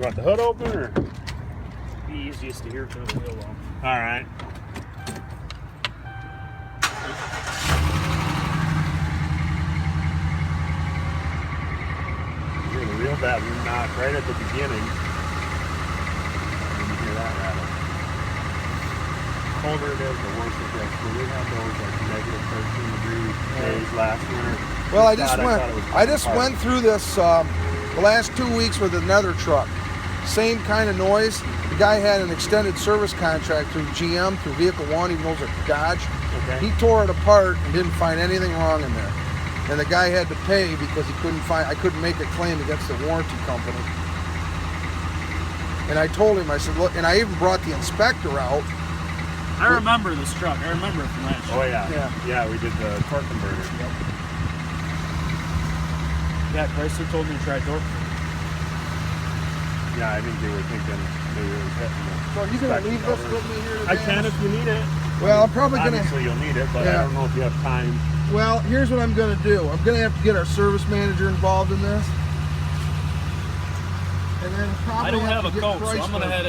You want the hood open or? Be easiest to hear through the wheel though. All right. Hear the real bad knock right at the beginning. And you hear that rattle. The colder it is, the worse it gets. So we had those like -13 degree days last winter. Well, I just went through this the last 2 weeks with another truck. Same kind of noise. The guy had an extended service contract through GM, through Vehicle One, even though it was a Dodge. Okay. He tore it apart and didn't find anything wrong in there. And the guy had to pay because I couldn't make a claim against the warranty company. And I told him, I said, look, and I even brought the inspector out. I remember this truck. I remember it from last year. Oh yeah. Yeah, we did the torque converter. Yep. Yeah, Chrysler told me to try torque. Yeah, I think they were thinking maybe it was hitting the So are you going to leave this covers. with me here today? I can if you need it. Well, I'm probably going to... Obviously you'll need it, but Yeah. I don't know if you have time. Well, here's what I'm going to do. I'm going to have to get our service manager involved in this. And then probably I don't have to a get coat, so I'm Chrysler. gonna head